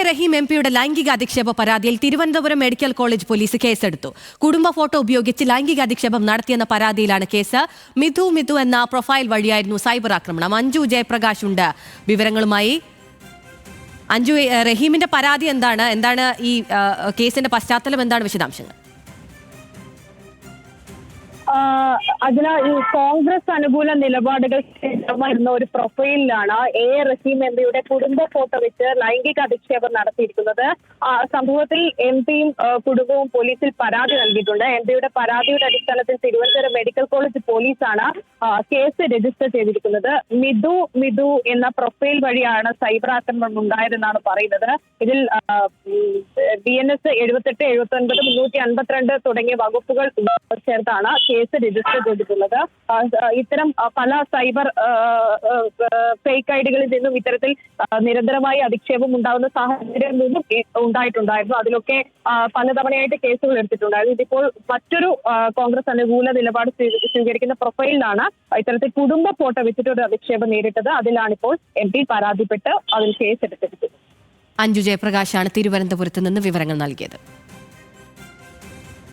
റഹീം എംപിയുടെ ലൈംഗിക അധിക്ഷേപ പരാതിയിൽ Thiruvananthapuram medical college police കേസെടുത്തു. കുടുംബ ഫോട്ടോ ഉപയോഗിച്ച് ലൈംഗിക അധിക്ഷേപം നടത്തിയെന്ന പരാതിയിലാണ് കേസ്. മിഥു എന്ന പ്രൊഫൈൽ വഴിയായിരുന്നു സൈബർ ആക്രമണം. അഞ്ജു ജയപ്രകാശ് ഉണ്ട് വിവരങ്ങളുമായി. അഞ്ജു, റഹീമിന്റെ പരാതി എന്താണ് ഈ കേസിന്റെ പശ്ചാത്തലം, എന്താണ് വിശദാംശങ്ങൾ? അതിന് ഈ കോൺഗ്രസ് അനുകൂല നിലപാടുകൾ വരുന്ന ഒരു പ്രൊഫൈലിലാണ് റഹീം എംപിയുടെ കുടുംബ ഫോട്ടോ വെച്ച് ലൈംഗിക അധിക്ഷേപം നടത്തിയിരിക്കുന്നത്. സംഭവത്തിൽ എംപിയും കുടുംബവും പോലീസിൽ പരാതി നൽകിയിട്ടുണ്ട്. എംപിയുടെ പരാതിയുടെ അടിസ്ഥാനത്തിൽ തിരുവനന്തപുരം മെഡിക്കൽ കോളേജ് പോലീസാണ് കേസ് രജിസ്റ്റർ ചെയ്തിരിക്കുന്നത്. മിഥു എന്ന പ്രൊഫൈൽ വഴിയാണ് സൈബർ ആക്രമണം ഉണ്ടായതെന്നാണ് പറയുന്നത്. ഇതിൽ BNS 78, 79, 352 തുടങ്ങിയ വകുപ്പുകൾ ചേർത്താണ് കേസ് രജിസ്റ്റർ ചെയ്തിട്ടുള്ളത്. ഇത്തരം പല സൈബർ ഫേക്ക് ഐഡികളിൽ നിന്നും ഇത്തരത്തിൽ നിരന്തരമായി അധിക്ഷേപം ഉണ്ടാകുന്ന സാഹചര്യം നിന്നും ഉണ്ടായിട്ടുണ്ടായിരുന്നു. അതിലൊക്കെ പലതവണയായിട്ട് കേസുകൾ എടുത്തിട്ടുണ്ടായിരുന്നു. ഇതിപ്പോൾ മറ്റൊരു കോൺഗ്രസ് അനുകൂല നിലപാട് സ്വീകരിക്കുന്ന പ്രൊഫൈലിലാണ് ഇത്തരത്തിൽ കുടുംബ ഫോട്ടോ വെച്ചിട്ടൊരു അധിക്ഷേപം നേരിട്ടത്. അതിലാണിപ്പോൾ MP പരാതിപ്പെട്ട് അതിൽ കേസ് എടുത്തിരിക്കുന്നത്. അഞ്ജു ജയപ്രകാശാണ് തിരുവനന്തപുരത്ത് നിന്ന് വിവരങ്ങൾ നൽകിയത്.